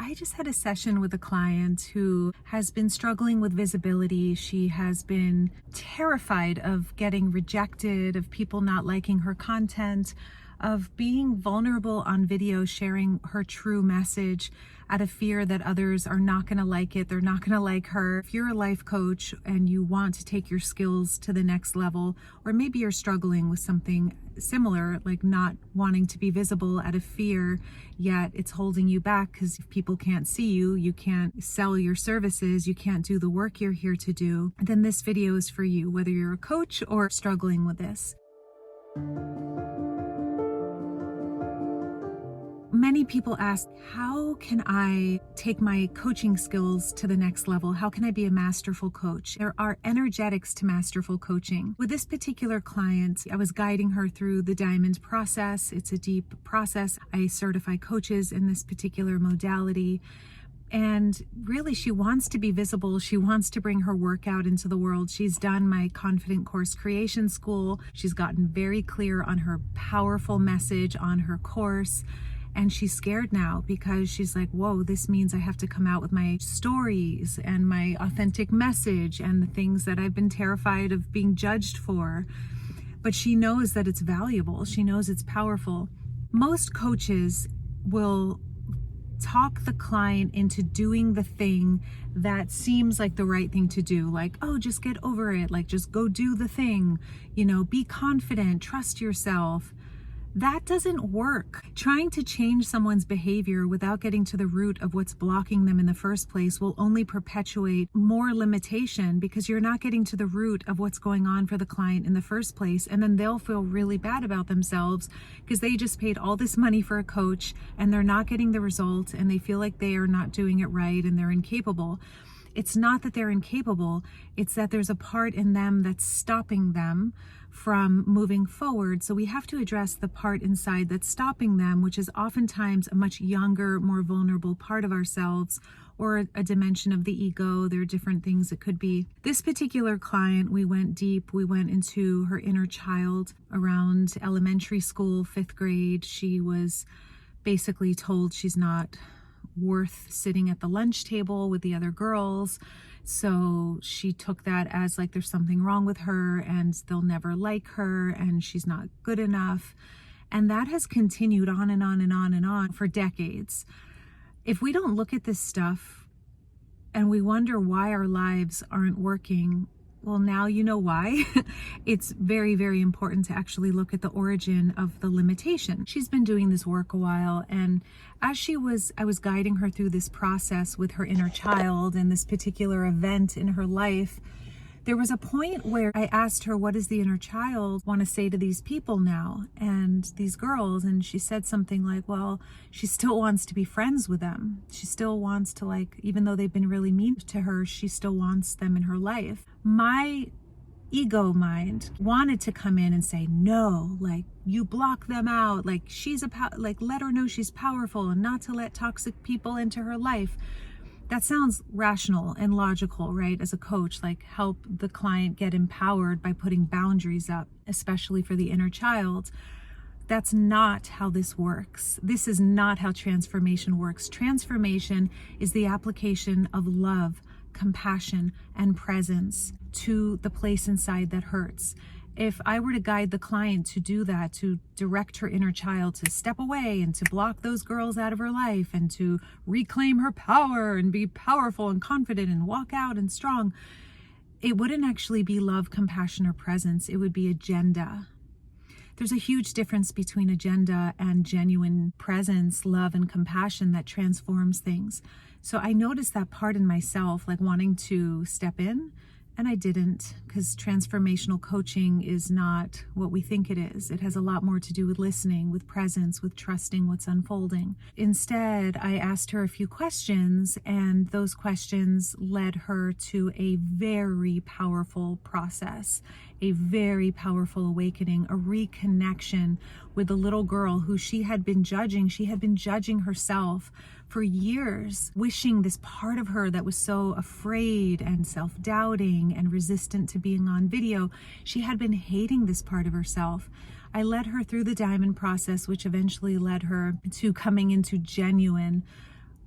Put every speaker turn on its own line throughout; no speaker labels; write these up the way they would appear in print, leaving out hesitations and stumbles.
I just had a session with a client who has been struggling with visibility. She has been terrified of getting rejected, of people not liking her content, of being vulnerable on video, sharing her true message out of fear that others are not going to like it. They're not going to like her. If you're a life coach and you want to take your skills to the next level, or maybe you're struggling with something similar, like not wanting to be visible out of fear, yet it's holding you back because if people can't see you, you can't sell your services, you can't do the work you're here to do, then this video is for you, whether you're a coach or struggling with this. Many people ask, how can I take my coaching skills to the next level? How can I be a masterful coach? There are energetics to masterful coaching. With this particular client, I was guiding her through the diamond process. It's a deep process. I certify coaches in this particular modality. And really, she wants to be visible. She wants to bring her work out into the world. She's done my Confident Course Creation School. She's gotten very clear on her powerful message on her course. And she's scared now because she's like, whoa, this means I have to come out with my stories and my authentic message and the things that I've been terrified of being judged for. But she knows that it's valuable. She knows it's powerful. Most coaches will talk the client into doing the thing that seems like the right thing to do. Like, oh, just get over it. Like, just go do the thing. You know, be confident, trust yourself. That doesn't work. Trying to change someone's behavior without getting to the root of what's blocking them in the first place will only perpetuate more limitation because you're not getting to the root of what's going on for the client in the first place. And then they'll feel really bad about themselves because they just paid all this money for a coach and they're not getting the result and they feel like they are not doing it right and they're incapable. It's not that they're incapable, it's that there's a part in them that's stopping them from moving forward. So we have to address the part inside that's stopping them, which is oftentimes a much younger, more vulnerable part of ourselves or a dimension of the ego. There are different things it could be. This particular client, we went deep. We went into her inner child around elementary school, 5th grade. She was basically told she's not worth sitting at the lunch table with the other girls. So she took that as like there's something wrong with her and they'll never like her and she's not good enough. And that has continued on and on and on and on for decades. If we don't look at this stuff and we wonder why our lives aren't working, well, now you know why. It's very, very important to actually look at the origin of the limitation. She's been doing this work a while, and as I was guiding her through this process with her inner child and this particular event in her life, there was a point where I asked her, what does the inner child want to say to these people now and these girls? And she said something like, well, she still wants to be friends with them. She still wants to, like, even though they've been really mean to her, she still wants them in her life. My ego mind wanted to come in and say, no, like, you block them out. Like, like, let her know she's powerful and not to let toxic people into her life. That sounds rational and logical, right? As a coach, like help the client get empowered by putting boundaries up, especially for the inner child. That's not how this works. This is not how transformation works. Transformation is the application of love, compassion, and presence to the place inside that hurts. If I were to guide the client to do that, to direct her inner child to step away and to block those girls out of her life and to reclaim her power and be powerful and confident and walk out and strong, it wouldn't actually be love, compassion, or presence. It would be agenda. There's a huge difference between agenda and genuine presence, love, and compassion that transforms things. So I noticed that part in myself, like wanting to step in, and I didn't, because transformational coaching is not what we think it is. It has a lot more to do with listening, with presence, with trusting what's unfolding. Instead, I asked her a few questions, and those questions led her to a very powerful process, a very powerful awakening, a reconnection with the little girl who she had been judging. She had been judging herself for years, wishing this part of her that was so afraid and self-doubting and resistant to being on video. She had been hating this part of herself. I led her through the diamond process, which eventually led her to coming into genuine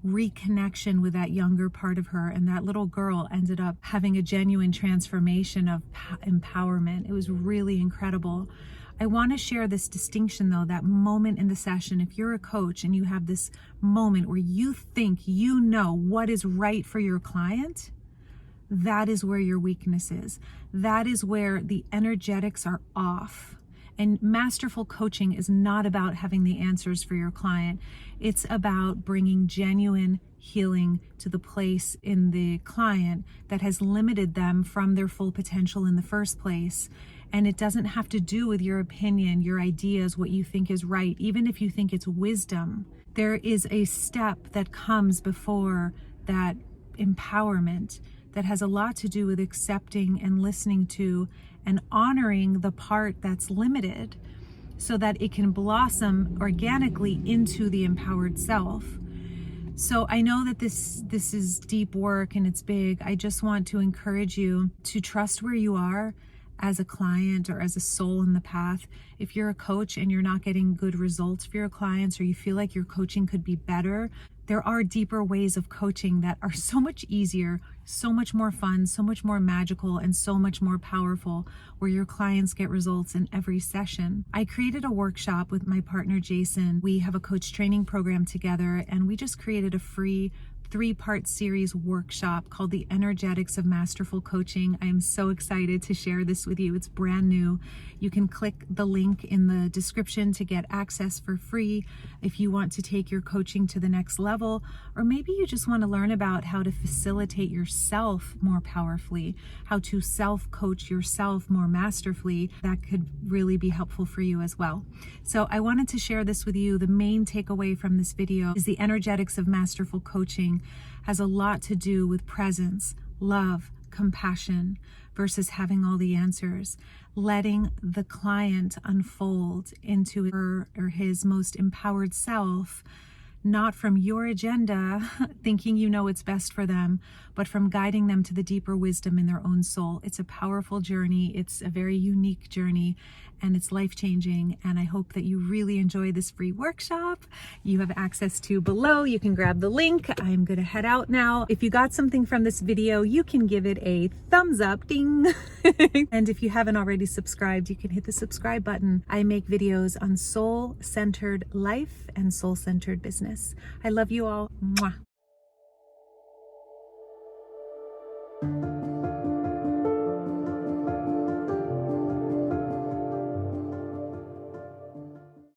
reconnection with that younger part of her, and that little girl ended up having a genuine transformation of empowerment. It was really incredible. I want to share this distinction though, that moment in the session. If you're a coach and you have this moment where you think you know what is right for your client, that is where your weakness is. That is where the energetics are off. And masterful coaching is not about having the answers for your client. It's about bringing genuine healing to the place in the client that has limited them from their full potential in the first place. And it doesn't have to do with your opinion, your ideas, what you think is right, even if you think it's wisdom. There is a step that comes before that empowerment that has a lot to do with accepting and listening to and honoring the part that's limited so that it can blossom organically into the empowered self. So I know that this is deep work and it's big. I just want to encourage you to trust where you are as a client or as a soul in the path. If you're a coach and you're not getting good results for your clients, or you feel like your coaching could be better, there are deeper ways of coaching that are so much easier, so much more fun, so much more magical, and so much more powerful, where your clients get results in every session. I created a workshop with my partner, Jason. We have a coach training program together, and we just created a free 3-part series workshop called The Energetics of Masterful Coaching. I am so excited to share this with you. It's brand new. You can click the link in the description to get access for free if you want to take your coaching to the next level, or maybe you just want to learn about how to facilitate yourself more powerfully, how to self-coach yourself more masterfully. That could really be helpful for you as well. So I wanted to share this with you. The main takeaway from this video is the energetics of masterful coaching has a lot to do with presence, love, compassion, versus having all the answers. Letting the client unfold into her or his most empowered self, not from your agenda, thinking you know what's best for them, but from guiding them to the deeper wisdom in their own soul. It's a powerful journey. It's a very unique journey, and it's life-changing. And I hope that you really enjoy this free workshop. You have access to below. You can grab the link. I'm going to head out now. If you got something from this video, you can give it a thumbs up, ding. And if you haven't already subscribed, you can hit the subscribe button. I make videos on soul-centered life and soul-centered business. I love you all. Mwah.